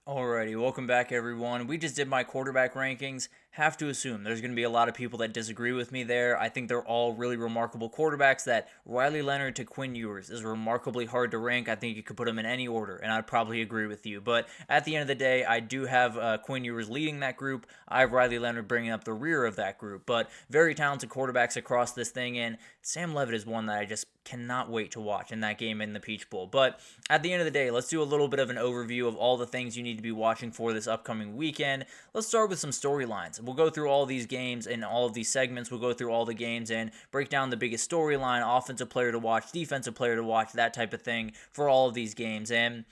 Alrighty, welcome back everyone. We just did my quarterback rankings. Have to assume there's going to be a lot of people that disagree with me there. I think they're all really remarkable quarterbacks. That Riley Leonard to Quinn Ewers is remarkably hard to rank. I think you could put them in any order, and I'd probably agree with you. But at the end of the day, I do have Quinn Ewers leading that group. I have Riley Leonard bringing up the rear of that group. But very talented quarterbacks across this thing, and Sam Levitt is one that I just cannot wait to watch in that game in the Peach Bowl. But at the end of the day, let's do a little bit of an overview of all the things you need to be watching for this upcoming weekend. Let's start with some storylines. We'll go through all these games and all of these segments. We'll go through all the games and break down the biggest storyline, offensive player to watch, defensive player to watch, that type of thing for all of these games. And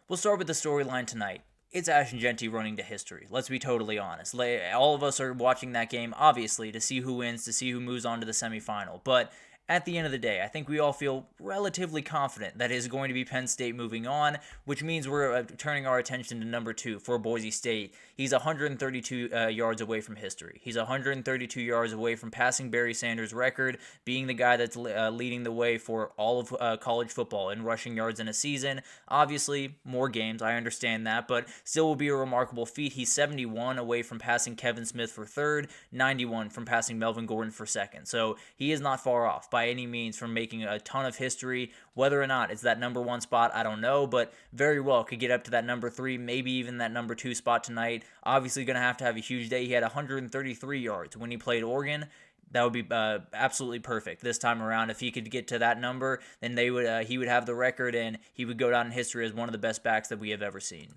we'll start with the storyline tonight. It's Ashton Jeanty running to history. Let's be totally honest. All of us are watching that game, obviously, to see who wins, to see who moves on to the semifinal. But at the end of the day, I think we all feel relatively confident that it is going to be Penn State moving on, which means we're turning our attention to number 2 for Boise State. He's 132 yards away from history. He's 132 yards away from passing Barry Sanders' record, being the guy that's leading the way for all of college football in rushing yards in a season. Obviously, more games, I understand that, but still will be a remarkable feat. He's 71 away from passing Kevin Smith for third, 91 from passing Melvin Gordon for second. So he is not far off by any means from making a ton of history. Whether or not it's that number 1 spot, I don't know, but very well could get up to that number 3, maybe even that number 2 spot tonight. Obviously going to have a huge day. He had 133 yards when he played Oregon. That would be absolutely perfect this time around. If he could get to that number, then he would have the record, and he would go down in history as one of the best backs that we have ever seen.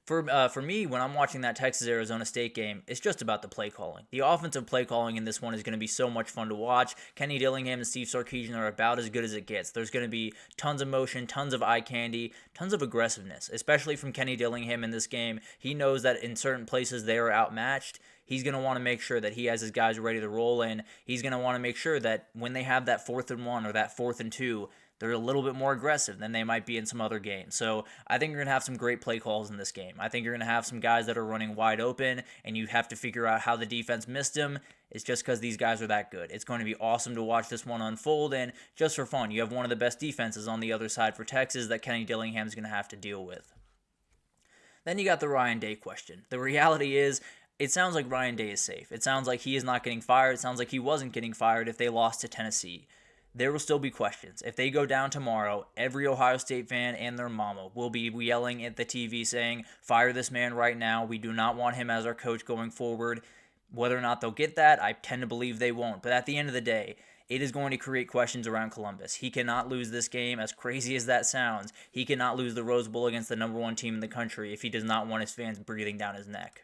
For me, when I'm watching that Texas-Arizona State game, it's just about the play calling. The offensive play calling in this one is going to be so much fun to watch. Kenny Dillingham and Steve Sarkisian are about as good as it gets. There's going to be tons of motion, tons of eye candy, tons of aggressiveness, especially from Kenny Dillingham in this game. He knows that in certain places they are outmatched. He's going to want to make sure that he has his guys ready to roll in. He's going to want to make sure that when they have that 4th and 1 or that 4th and 2, they're a little bit more aggressive than they might be in some other games. So I think you're going to have some great play calls in this game. I think you're going to have some guys that are running wide open, and you have to figure out how the defense missed them. It's just because these guys are that good. It's going to be awesome to watch this one unfold, and just for fun, you have one of the best defenses on the other side for Texas that Kenny Dillingham is going to have to deal with. Then you got the Ryan Day question. The reality is, it sounds like Ryan Day is safe. It sounds like he is not getting fired. It sounds like he wasn't getting fired if they lost to Tennessee. There will still be questions. If they go down tomorrow, every Ohio State fan and their mama will be yelling at the TV saying, fire this man right now. We do not want him as our coach going forward. Whether or not they'll get that, I tend to believe they won't. But at the end of the day, it is going to create questions around Columbus. He cannot lose this game, as crazy as that sounds. He cannot lose the Rose Bowl against the number 1 team in the country if he does not want his fans breathing down his neck.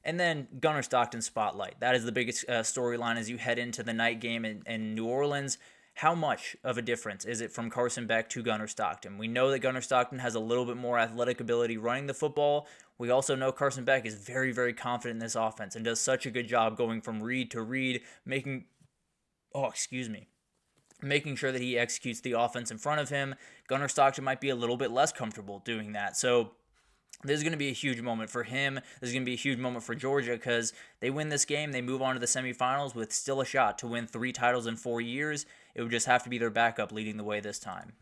And then Gunnar Stockton spotlight. That is the biggest storyline as you head into the night game in New Orleans. How much of a difference is it from Carson Beck to Gunnar Stockton? We know that Gunnar Stockton has a little bit more athletic ability running the football. We also know Carson Beck is very, very confident in this offense and does such a good job going from read to read, making sure that he executes the offense in front of him. Gunnar Stockton might be a little bit less comfortable doing that. So this is going to be a huge moment for him. This is going to be a huge moment for Georgia because they win this game. They move on to the semifinals with still a shot to win 3 titles in 4 years. It would just have to be their backup leading the way this time.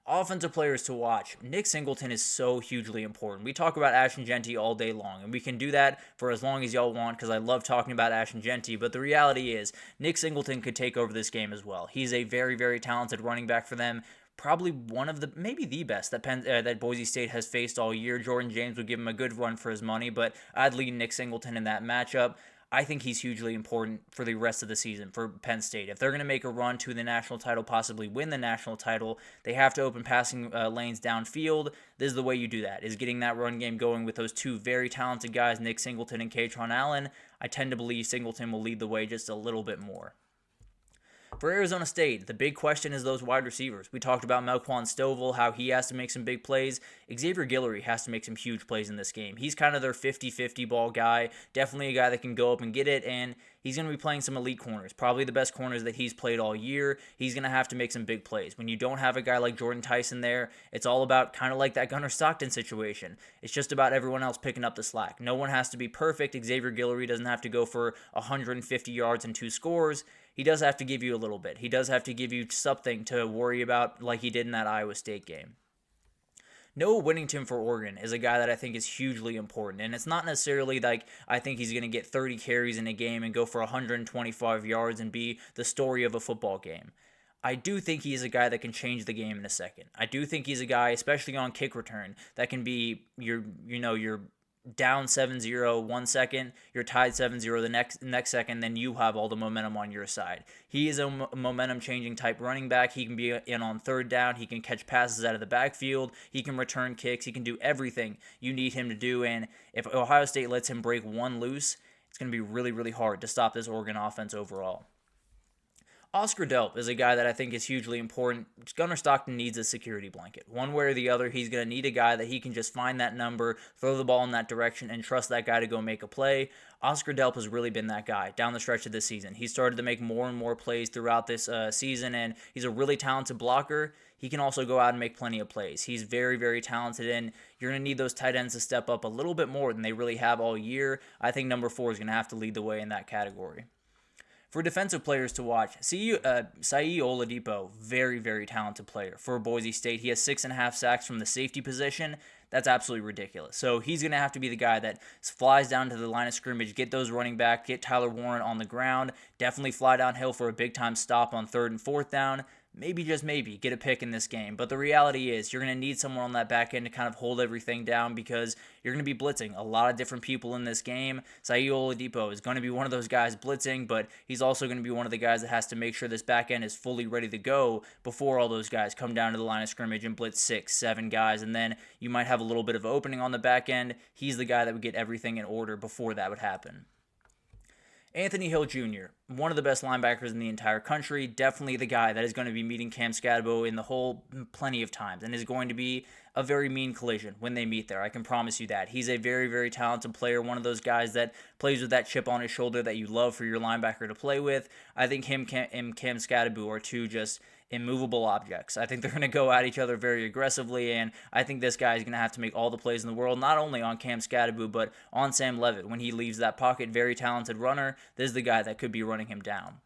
Offensive players to watch. Nick Singleton is so hugely important. We talk about Ashton Jeanty all day long, and we can do that for as long as y'all want because I love talking about Ashton Jeanty, but the reality is Nick Singleton could take over this game as well. He's a very, very talented running back for them. Probably one of maybe the best that Boise State has faced all year. Jordan James would give him a good run for his money, but I'd lead Nick Singleton in that matchup. I think he's hugely important for the rest of the season for Penn State. If they're going to make a run to the national title, possibly win the national title, they have to open passing lanes downfield. This is the way you do that, is getting that run game going with those 2 very talented guys, Nick Singleton and Kaytron Allen. I tend to believe Singleton will lead the way just a little bit more. For Arizona State, the big question is those wide receivers. We talked about Melquan Stovall, how he has to make some big plays. Xavier Guillory has to make some huge plays in this game. He's kind of their 50-50 ball guy, definitely a guy that can go up and get it, and he's going to be playing some elite corners, probably the best corners that he's played all year. He's going to have to make some big plays. When you don't have a guy like Jordan Tyson there, it's all about kind of like that Gunnar Stockton situation. It's just about everyone else picking up the slack. No one has to be perfect. Xavier Guillory doesn't have to go for 150 yards and 2 scores. He does have to give you a little bit. He does have to give you something to worry about like he did in that Iowa State game. Noah Whittington for Oregon is a guy that I think is hugely important. And it's not necessarily like I think he's going to get 30 carries in a game and go for 125 yards and be the story of a football game. I do think he's a guy that can change the game in a second. I do think he's a guy, especially on kick return, that can be your down 7-0 1 second, you're tied 7-0 the next second, then you have all the momentum on your side. He is a momentum changing type running back. He can be in on third down. He can catch passes out of the backfield. He can return kicks. He can do everything you need him to do. And if Ohio State lets him break one loose, it's going to be really, really hard to stop this Oregon offense overall. Oscar Delp is a guy that I think is hugely important. Gunnar Stockton needs a security blanket. One way or the other, he's going to need a guy that he can just find that number, throw the ball in that direction, and trust that guy to go make a play. Oscar Delp has really been that guy down the stretch of this season. He started to make more and more plays throughout this season, and he's a really talented blocker. He can also go out and make plenty of plays. He's very, very talented, and you're going to need those tight ends to step up a little bit more than they really have all year. I think number 4 is going to have to lead the way in that category. For defensive players to watch, Sai Oladipo, very, very talented player for Boise State. He has 6.5 sacks from the safety position. That's absolutely ridiculous. So he's going to have to be the guy that flies down to the line of scrimmage, get those running back, get Tyler Warren on the ground, definitely fly downhill for a big-time stop on 3rd and 4th down. Maybe, just maybe, get a pick in this game. But the reality is you're going to need someone on that back end to kind of hold everything down because you're going to be blitzing a lot of different people in this game. Sai Oladipo is going to be one of those guys blitzing, but he's also going to be one of the guys that has to make sure this back end is fully ready to go before all those guys come down to the line of scrimmage and blitz 6, 7 guys. And then you might have a little bit of opening on the back end. He's the guy that would get everything in order before that would happen. Anthony Hill Jr., one of the best linebackers in the entire country, definitely the guy that is going to be meeting Cam Scadabo in the hole plenty of times and is going to be a very mean collision when they meet there. I can promise you that. He's a very, very talented player, one of those guys that plays with that chip on his shoulder that you love for your linebacker to play with. I think him and Cam Scadabo are two just immovable objects. I think they're going to go at each other very aggressively, and I think this guy is going to have to make all the plays in the world, not only on Cam Scadabo, but on Sam Levitt. When he leaves that pocket, very talented runner, this is the guy that could be running him down.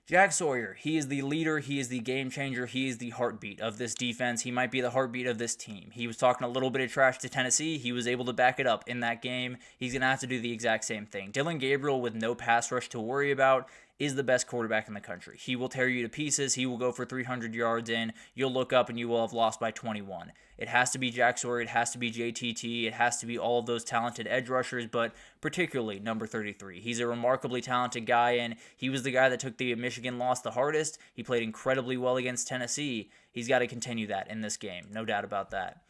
Jack Sawyer, he is the leader, he is the game changer, he is the heartbeat of this defense. He might be the heartbeat of this team. He was talking a little bit of trash to Tennessee. He was able to back it up in that game. He's going to have to do the exact same thing. Dillon Gabriel, with no pass rush to worry about, is the best quarterback in the country. He will tear you to pieces. He will go for 300 yards in. You'll look up and you will have lost by 21. It has to be Jack Sawyer. It has to be JTT. It has to be all of those talented edge rushers, but particularly number 33. He's a remarkably talented guy, and he was the guy that took the Michigan loss the hardest. He played incredibly well against Tennessee. He's got to continue that in this game. No doubt about that.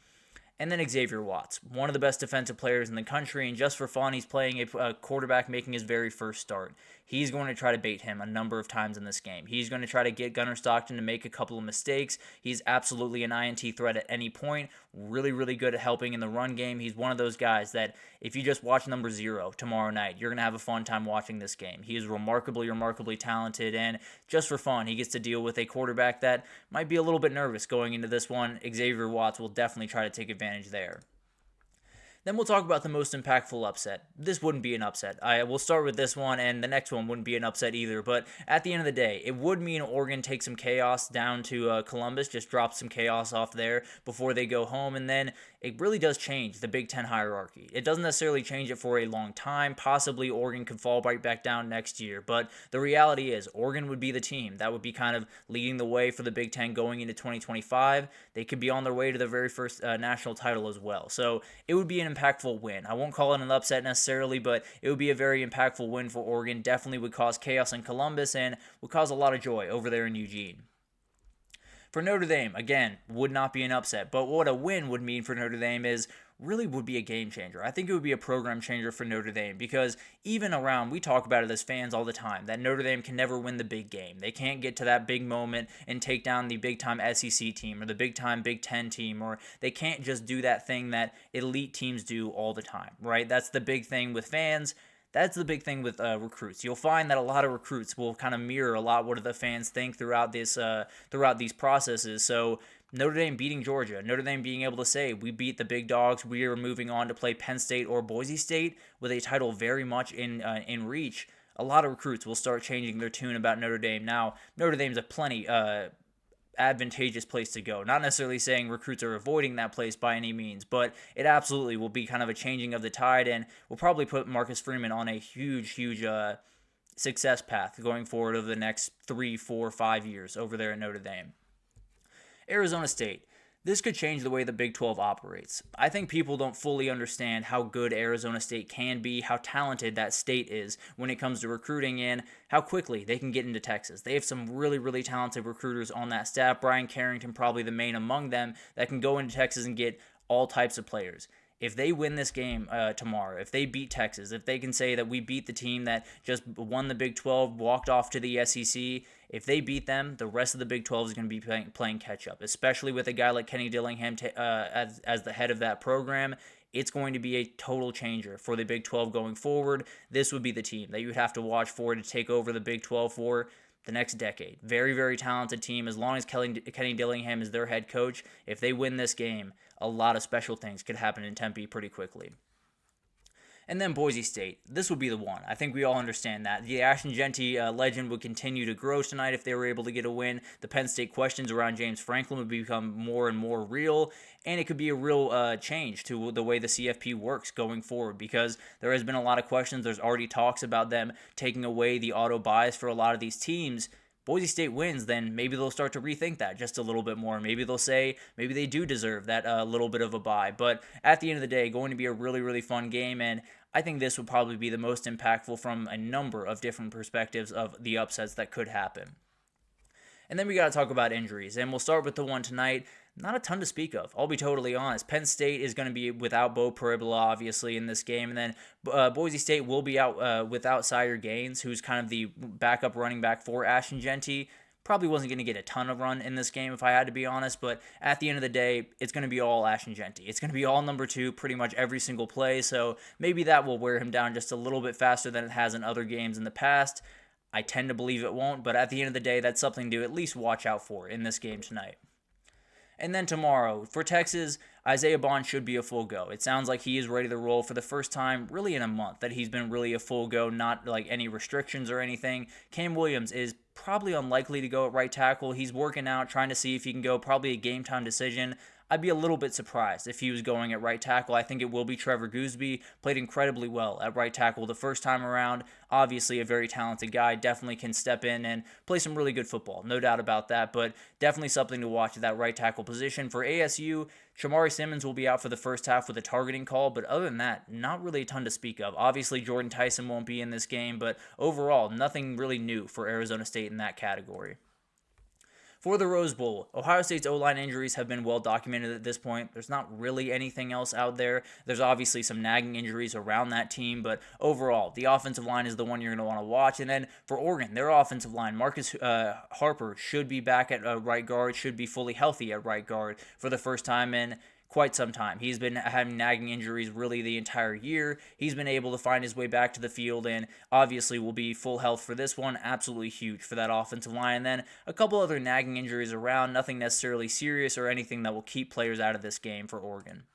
And then Xavier Watts, one of the best defensive players in the country, and just for fun, he's playing a quarterback making his very first start. He's going to try to bait him a number of times in this game. He's going to try to get Gunnar Stockton to make a couple of mistakes. He's absolutely an INT threat at any point. Really, really good at helping in the run game. He's one of those guys that if you just watch number 0 tomorrow night, you're going to have a fun time watching this game. He is remarkably, remarkably talented, and just for fun, he gets to deal with a quarterback that might be a little bit nervous going into this one. Xavier Watts will definitely try to take advantage there. Then we'll talk about the most impactful upset. This wouldn't be an upset. I will start with this one, and the next one wouldn't be an upset either. But at the end of the day, it would mean Oregon takes some chaos down to Columbus, just drops some chaos off there before they go home, and then it really does change the Big Ten hierarchy. It doesn't necessarily change it for a long time. Possibly Oregon could fall right back down next year, but the reality is Oregon would be the team that would be kind of leading the way for the Big Ten going into 2025. They could be on their way to the very first national title as well. So it would be an impactful win. I won't call it an upset necessarily, but it would be a very impactful win for Oregon. Definitely would cause chaos in Columbus and would cause a lot of joy over there in Eugene. For Notre Dame, again, would not be an upset, but what a win would mean for Notre Dame is really would be a game changer. I think it would be a program changer for Notre Dame because even around, we talk about it as fans all the time, that Notre Dame can never win the big game. They can't get to that big moment and take down the big-time SEC team or the big-time Big Ten team, or they can't just do that thing that elite teams do all the time, right? That's the big thing with fans. That's the big thing with recruits. You'll find that a lot of recruits will kind of mirror a lot what the fans think throughout these processes. So Notre Dame beating Georgia, Notre Dame being able to say, we beat the big dogs, we are moving on to play Penn State or Boise State with a title very much in reach. A lot of recruits will start changing their tune about Notre Dame. Now, Notre Dame's advantageous place to go. Not necessarily saying recruits are avoiding that place by any means, but it absolutely will be kind of a changing of the tide, and will probably put Marcus Freeman on a huge success path going forward over the next 3, 4, 5 years over there at Notre Dame. Arizona State. This could change the way the Big 12 operates. I think people don't fully understand how good Arizona State can be, how talented that state is when it comes to recruiting, and how quickly they can get into Texas. They have some really talented recruiters on that staff. Brian Carrington probably the main among them that can go into Texas and get all types of players. If they win this game tomorrow, if they beat Texas, if they can say that we beat the team that just won the Big 12, walked off to the SEC, if they beat them, the rest of the Big 12 is going to be playing catch-up, especially with a guy like Kenny Dillingham as the head of that program. It's going to be a total changer for the Big 12 going forward. This would be the team that you would have to watch for to take over the Big 12 for the next decade. Very talented team. As long as Kenny Dillingham is their head coach, if they win this game, a lot of special things could happen in Tempe pretty quickly. And then Boise State. This would be the one. I think we all understand that. The Ashton Jeanty legend would continue to grow tonight if they were able to get a win. The Penn State questions around James Franklin would become more and more real, and it could be a real change to the way the CFP works going forward, because there has been a lot of questions. There's already talks about them taking away the auto buys for a lot of these teams. Boise State wins, then maybe they'll start to rethink that just a little bit more. Maybe they'll say maybe they do deserve that little bit of a bye. But at the end of the day, going to be a really fun game, and I think this would probably be the most impactful from a number of different perspectives of the upsets that could happen. And then we got to talk about injuries, and we'll start with the one tonight. Not a ton to speak of. I'll be totally honest. Penn State is going to be without Bo Parabola, obviously, in this game. And then Boise State will be out without Sire Gaines, who's kind of the backup running back for Ashton Jeanty. Probably wasn't going to get a ton of run in this game if I had to be honest. But at the end of the day, it's going to be all Ashton Jeanty. It's going to be all number 2 pretty much every single play. So maybe that will wear him down just a little bit faster than it has in other games in the past. I tend to believe it won't. But at the end of the day, that's something to at least watch out for in this game tonight. And then tomorrow, for Texas, Isaiah Bond should be a full go. It sounds like he is ready to roll for the first time really in a month, that he's been really a full go, not like any restrictions or anything. Cam Williams is probably unlikely to go at right tackle. He's working out, trying to see if he can go, probably a game time decision. I'd be a little bit surprised if he was going at right tackle. I think it will be Trevor Gooseby. Played incredibly well at right tackle the first time around. Obviously a very talented guy. Definitely can step in and play some really good football. No doubt about that, but definitely something to watch at that right tackle position. For ASU, Shamari Simmons will be out for the first half with a targeting call, but other than that, not really a ton to speak of. Obviously, Jordan Tyson won't be in this game, but overall, nothing really new for Arizona State in that category. For the Rose Bowl, Ohio State's O-line injuries have been well documented at this point. There's not really anything else out there. There's obviously some nagging injuries around that team, but overall, the offensive line is the one you're going to want to watch. And then for Oregon, their offensive line, Marcus Harper should be back at right guard, should be fully healthy at right guard for the first time in quite some time. He's been having nagging injuries really the entire year. He's been able to find his way back to the field and obviously will be full health for this one. Absolutely huge for that offensive line. And then a couple other nagging injuries around, nothing necessarily serious or anything that will keep players out of this game for Oregon.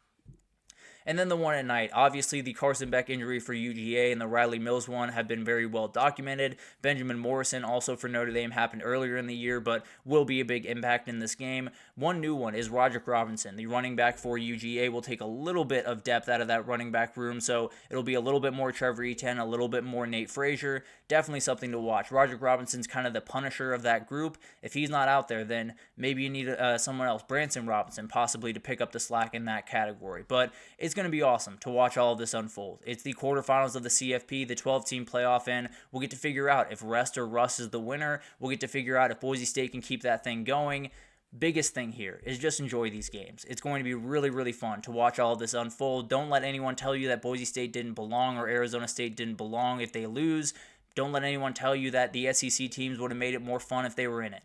And then the one at night, obviously the Carson Beck injury for UGA and the Riley Mills one have been very well documented. Benjamin Morrison also for Notre Dame happened earlier in the year, but will be a big impact in this game. One new one is Roderick Robinson, the running back for UGA, will take a little bit of depth out of that running back room, so it'll be a little bit more Trevor Etienne, a little bit more Nate Frazier. Definitely something to watch. Roderick Robinson's kind of the punisher of that group. If he's not out there, then maybe you need someone else, Branson Robinson, possibly to pick up the slack in that category. But it's going to be awesome to watch all of this unfold. It's the quarterfinals of the CFP, the 12-team playoff, and we'll get to figure out if Rest or Russ is the winner. We'll get to figure out if Boise State can keep that thing going. Biggest thing here is just enjoy these games. It's going to be really, really fun to watch all of this unfold. Don't let anyone tell you that Boise State didn't belong or Arizona State didn't belong if they lose. Don't let anyone tell you that the SEC teams would have made it more fun if they were in it.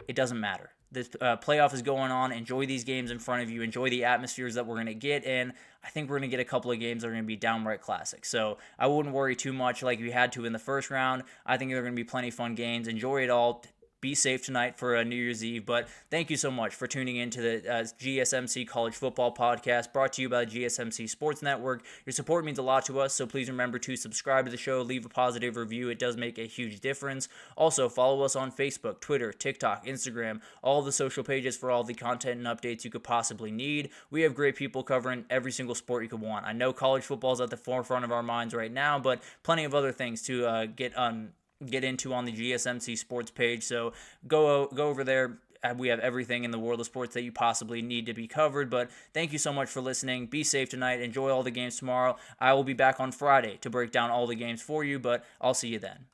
It doesn't matter. This playoff is going on. Enjoy these games in front of you. Enjoy the atmospheres that we're going to get. And I think we're going to get a couple of games that are going to be downright classic. So I wouldn't worry too much like we had to in the first round. I think there are going to be plenty of fun games. Enjoy it all. be safe tonight for New Year's Eve. But thank you so much for tuning in to the GSMC College Football Podcast, brought to you by the GSMC Sports Network. Your support means a lot to us, so please remember to subscribe to the show, leave a positive review. It does make a huge difference. Also, follow us on Facebook, Twitter, TikTok, Instagram, all the social pages for all the content and updates you could possibly need. We have great people covering every single sport you could want. I know college football is at the forefront of our minds right now, but plenty of other things to get into on the GSMC Sports page. So go over there. We have everything in the world of sports that you possibly need to be covered. But thank you so much for listening. Be safe tonight. Enjoy all the games tomorrow. I will be back on Friday to break down all the games for you, but I'll see you then.